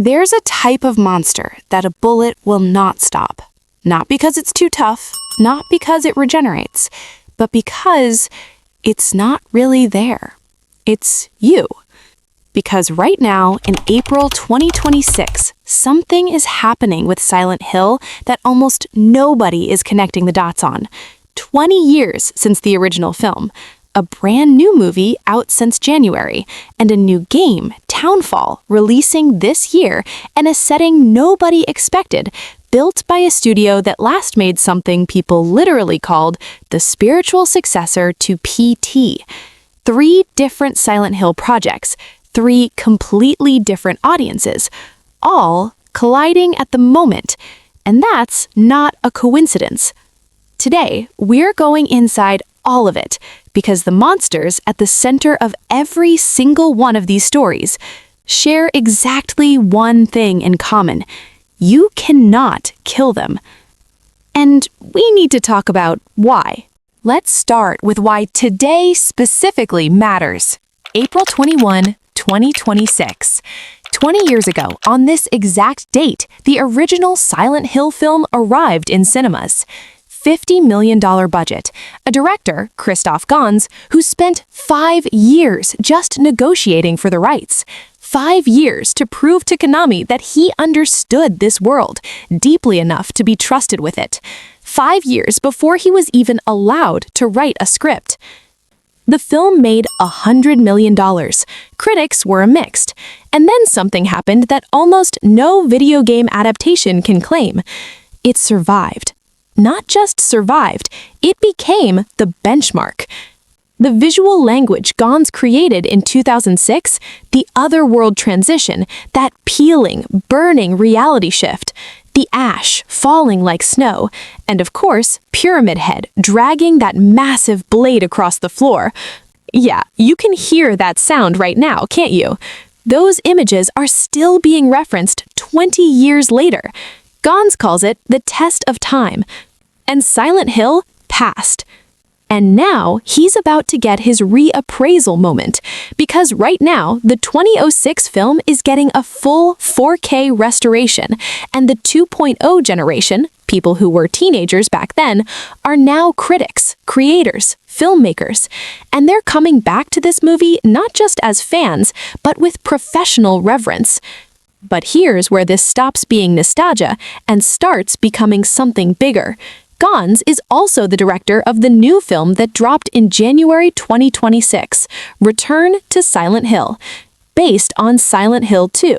There's a type of monster that a bullet will not stop. Not because it's too tough, not because it regenerates, but because it's not really there. It's you. Because right now, in April 2026, something is happening with Silent Hill that almost nobody is connecting the dots on. 20 years since the original film, a brand new movie out since January, and a new game, Townfall, releasing this year in a setting nobody expected, built by a studio that last made something people literally called the spiritual successor to PT. 3 different Silent Hill projects, 3 completely different audiences, all colliding at the moment, and that's not a coincidence. Today, we're going inside all of it, because the monsters at the center of every single one of these stories share exactly one thing in common. You cannot kill them. And we need to talk about why. Let's start with why today specifically matters. April 21, 2026. 20 years ago, on this exact date, the original Silent Hill film arrived in cinemas. $50 million budget. A director, Christoph Gans, who spent 5 years just negotiating for the rights. 5 years to prove to Konami that he understood this world deeply enough to be trusted with it. 5 years before he was even allowed to write a script. The film made $100 million. Critics were mixed. And then something happened that almost no video game adaptation can claim. It survived. Not just survived, it became the benchmark. The visual language Gans created in 2006, the otherworld transition, that peeling, burning reality shift, the ash falling like snow, and of course, Pyramid Head dragging that massive blade across the floor. Yeah, you can hear that sound right now, can't you? Those images are still being referenced 20 years later. Gans calls it the test of time. And Silent Hill passed. And now he's about to get his reappraisal moment, because right now the 2006 film is getting a full 4K restoration, and the 2.0 generation, people who were teenagers back then, are now critics, creators, filmmakers, and they're coming back to this movie not just as fans, but with professional reverence. But here's where this stops being nostalgia and starts becoming something bigger. Gans is also the director of the new film that dropped in January 2026, Return to Silent Hill, based on Silent Hill 2.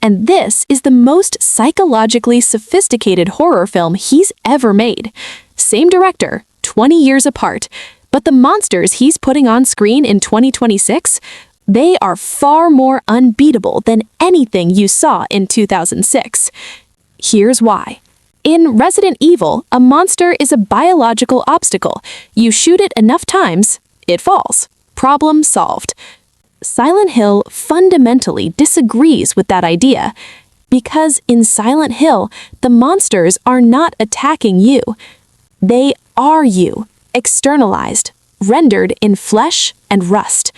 And this is the most psychologically sophisticated horror film he's ever made. Same director, 20 years apart, but the monsters he's putting on screen in 2026, they are far more unbeatable than anything you saw in 2006. Here's why. In Resident Evil, a monster is a biological obstacle. You shoot it enough times, it falls. Problem solved. Silent Hill fundamentally disagrees with that idea, because in Silent Hill, the monsters are not attacking you. They are you, externalized, rendered in flesh and rust.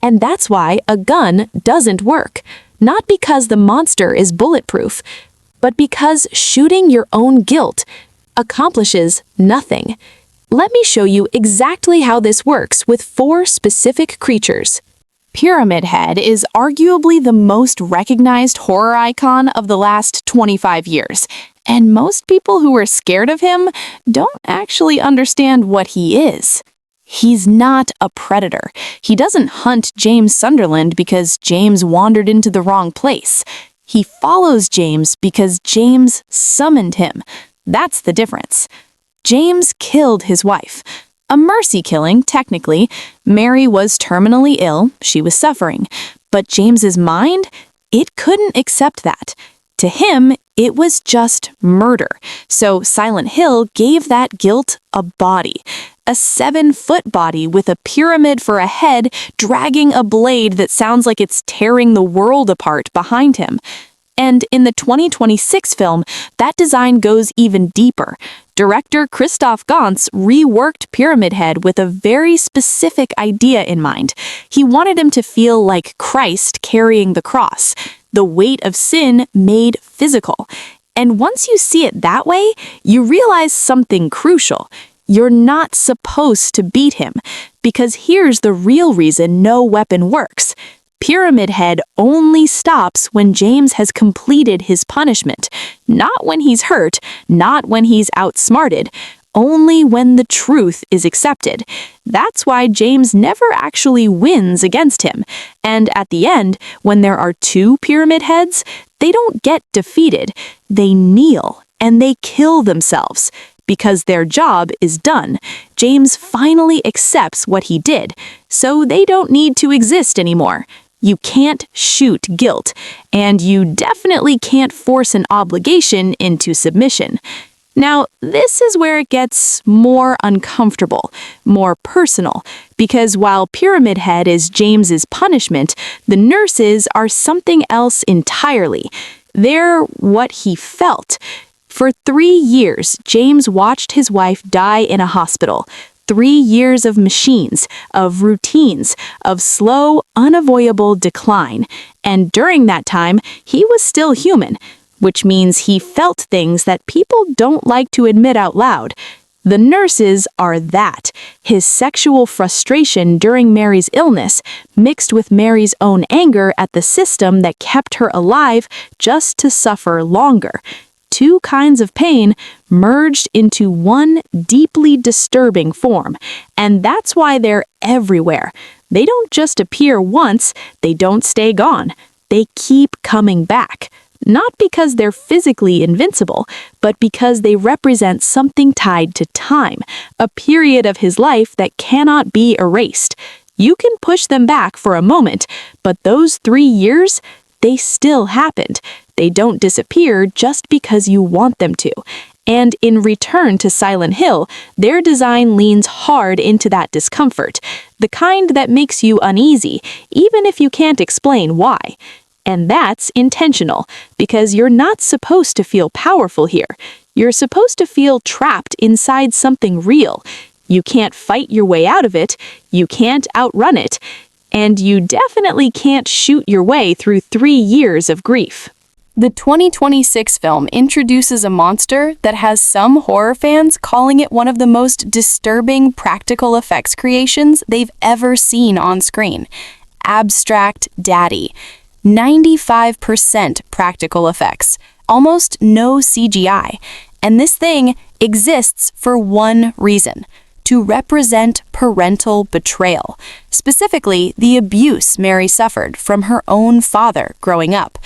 And that's why a gun doesn't work. Not because the monster is bulletproof, but because shooting your own guilt accomplishes nothing. Let me show you exactly how this works with 4 specific creatures. Pyramid Head is arguably the most recognized horror icon of the last 25 years, and most people who are scared of him don't actually understand what he is. He's not a predator. He doesn't hunt James Sunderland because James wandered into the wrong place. He follows James because James summoned him. That's the difference. James killed his wife. A mercy killing, technically. Mary was terminally ill, she was suffering. But James's mind, it couldn't accept that. To him, it was just murder. So Silent Hill gave that guilt a body. A 7-foot body with a pyramid for a head dragging a blade that sounds like it's tearing the world apart behind him. And in the 2026 film, that design goes even deeper. Director Christoph Gans reworked Pyramid Head with a very specific idea in mind. He wanted him to feel like Christ carrying the cross. the weight of sin made physical. And once you see it that way, you realize something crucial. You're not supposed to beat him, because here's the real reason no weapon works. Pyramid Head only stops when James has completed his punishment, not when he's hurt, not when he's outsmarted, only when the truth is accepted. That's why James never actually wins against him. And at the end, when there are two Pyramid Heads, they don't get defeated. They kneel and they kill themselves. Because their job is done, James finally accepts what he did, so they don't need to exist anymore. You can't shoot guilt, and you definitely can't force an obligation into submission. Now, this is where it gets more uncomfortable, more personal, because while Pyramid Head is James's punishment, the nurses are something else entirely. They're what he felt. For 3 years, James watched his wife die in a hospital. 3 years of machines, of routines, of slow, unavoidable decline. And during that time, he was still human, which means he felt things that people don't like to admit out loud. The nurses are that. His sexual frustration during Mary's illness, mixed with Mary's own anger at the system that kept her alive just to suffer longer. 2 kinds of pain merged into one deeply disturbing form, and that's why they're everywhere. They don't just appear once, they don't stay gone. They keep coming back. Not because they're physically invincible, but because they represent something tied to time, a period of his life that cannot be erased. You can push them back for a moment, but those 3 years, they still happened. They don't disappear just because you want them to. And in Return to Silent Hill, their design leans hard into that discomfort, the kind that makes you uneasy, even if you can't explain why. And that's intentional, because you're not supposed to feel powerful here. You're supposed to feel trapped inside something real. You can't fight your way out of it, you can't outrun it, and you definitely can't shoot your way through 3 years of grief. The 2026 film introduces a monster that has some horror fans calling it one of the most disturbing practical effects creations they've ever seen on screen. Abstract Daddy. 95% practical effects, almost no CGI. And this thing exists for one reason: to represent parental betrayal, specifically the abuse Mary suffered from her own father growing up.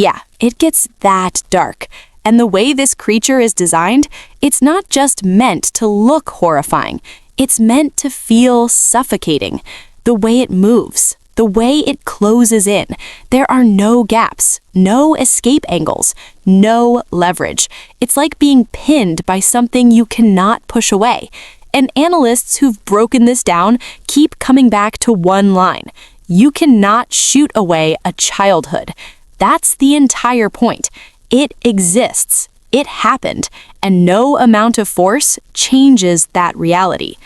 Yeah, it gets that dark. And the way this creature is designed, it's not just meant to look horrifying. It's meant to feel suffocating. The way it moves, the way it closes in. There are no gaps, no escape angles, no leverage. It's like being pinned by something you cannot push away. And analysts who've broken this down keep coming back to one line: you cannot shoot away a childhood. That's the entire point. It exists. It happened. And no amount of force changes that reality.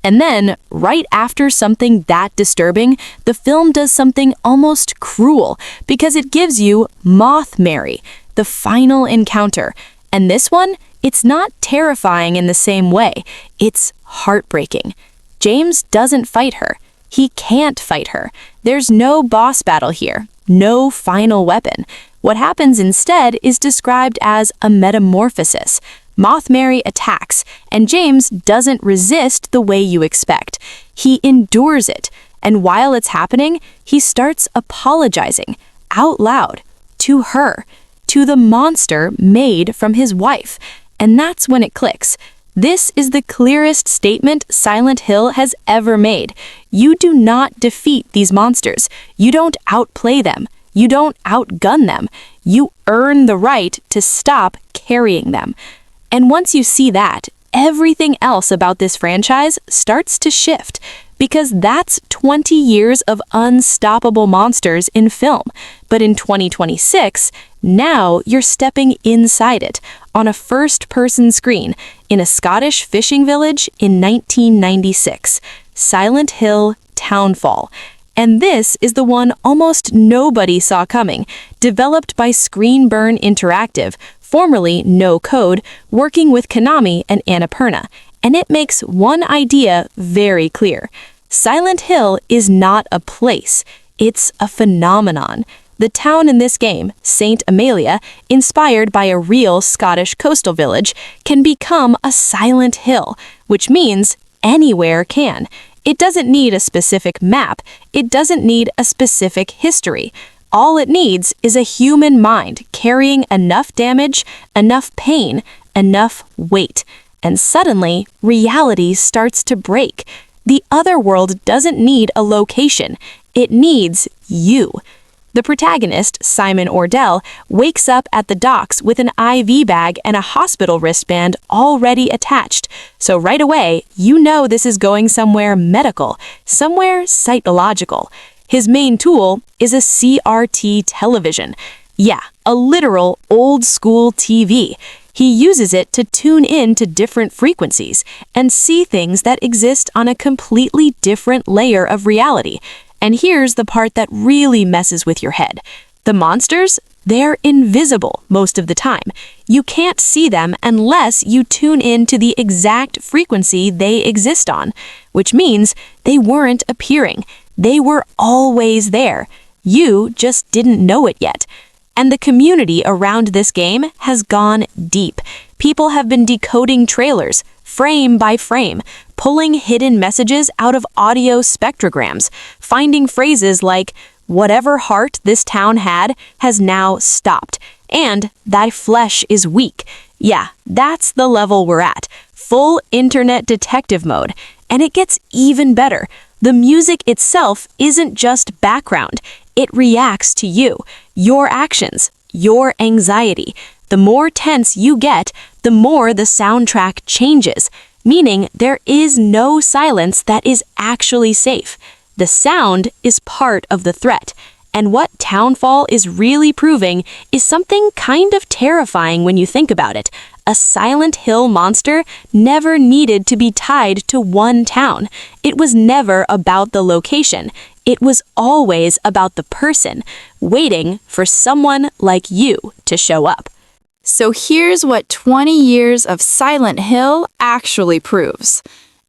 And then, right after something that disturbing, the film does something almost cruel, because it gives you Moth Mary, the final encounter. And this one, it's not terrifying in the same way. It's heartbreaking. James doesn't fight her. He can't fight her. There's no boss battle here. No final weapon. What happens instead is described as a metamorphosis. Moth Mary attacks, and James doesn't resist the way you expect. He endures it, and while it's happening, he starts apologizing out loud to her, to the monster made from his wife. And that's when it clicks. This is the clearest statement Silent Hill has ever made. You do not defeat these monsters. You don't outplay them. You don't outgun them. You earn the right to stop carrying them. And once you see that, everything else about this franchise starts to shift, because that's 20 years of unstoppable monsters in film. But in 2026, now you're stepping inside it, on a first-person screen, in a Scottish fishing village in 1996. Silent Hill Townfall. And this is the one almost nobody saw coming, developed by Screenburn Interactive, formerly No Code, working with Konami and Annapurna. And it makes one idea very clear. Silent Hill is not a place, it's a phenomenon. The town in this game, St. Amelia, inspired by a real Scottish coastal village, can become a silent hill, which means anywhere can. It doesn't need a specific map, it doesn't need a specific history. All it needs is a human mind carrying enough damage, enough pain, enough weight. And suddenly, reality starts to break. The other world doesn't need a location, it needs you. The protagonist, Simon Ordell, wakes up at the docks with an IV bag and a hospital wristband already attached. So right away, you know this is going somewhere medical, somewhere psychological. His main tool is a CRT television. Yeah, a literal old-school TV. He uses it to tune in to different frequencies and see things that exist on a completely different layer of reality. And here's the part that really messes with your head. The monsters, they're invisible most of the time. You can't see them unless you tune in to the exact frequency they exist on, which means they weren't appearing. They were always there. You just didn't know it yet. And the community around this game has gone deep. People have been decoding trailers, frame by frame, pulling hidden messages out of audio spectrograms, finding phrases like, "Whatever heart this town had has now stopped," and "Thy flesh is weak." Yeah, that's the level we're at. Full internet detective mode. And it gets even better. The music itself isn't just background. It reacts to you, your actions, your anxiety. The more tense you get, the more the soundtrack changes, meaning there is no silence that is actually safe. The sound is part of the threat. And what Townfall is really proving is something kind of terrifying when you think about it. A Silent Hill monster never needed to be tied to one town. It was never about the location. It was always about the person, waiting for someone like you to show up. So here's what 20 years of Silent Hill actually proves.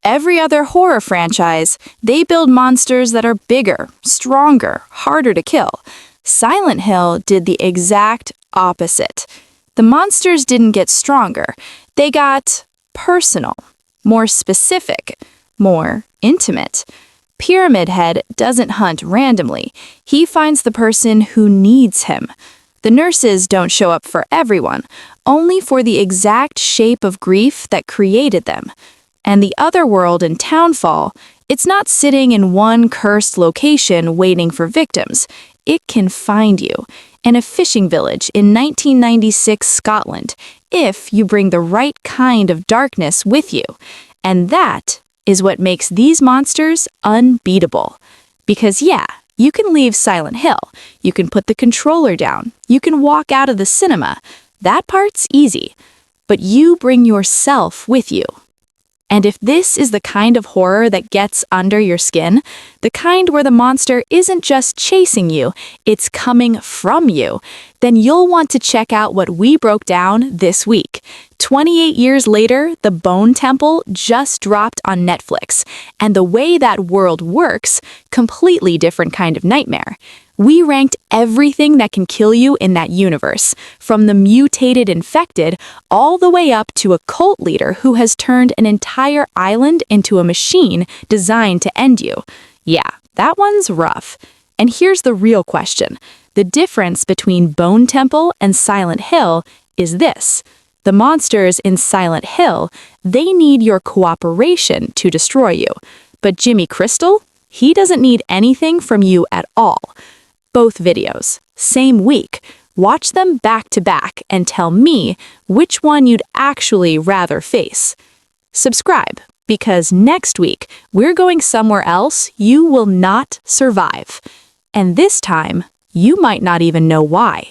Every other horror franchise, they build monsters that are bigger, stronger, harder to kill. Silent Hill did the exact opposite. The monsters didn't get stronger. They got personal, more specific, more intimate. Pyramid Head doesn't hunt randomly. He finds the person who needs him. The nurses don't show up for everyone, only for the exact shape of grief that created them. And the other world in Townfall, it's not sitting in one cursed location waiting for victims. It can find you in a fishing village in 1996 Scotland if you bring the right kind of darkness with you. And that is what makes these monsters unbeatable. Because yeah, you can leave Silent Hill, you can put the controller down, you can walk out of the cinema. That part's easy. But you bring yourself with you. And if this is the kind of horror that gets under your skin, the kind where the monster isn't just chasing you, it's coming from you, then you'll want to check out what we broke down this week. 28 years later, The Bone Temple just dropped on Netflix, and the way that world works, completely different kind of nightmare. We ranked everything that can kill you in that universe, from the mutated infected all the way up to a cult leader who has turned an entire island into a machine designed to end you. Yeah, that one's rough. And here's the real question. The difference between Bone Temple and Silent Hill is this. The monsters in Silent Hill, they need your cooperation to destroy you. But Jimmy Crystal, he doesn't need anything from you at all. Both videos, same week. Watch them back to back and tell me which one you'd actually rather face. Subscribe, because next week we're going somewhere else you will not survive. And this time, you might not even know why.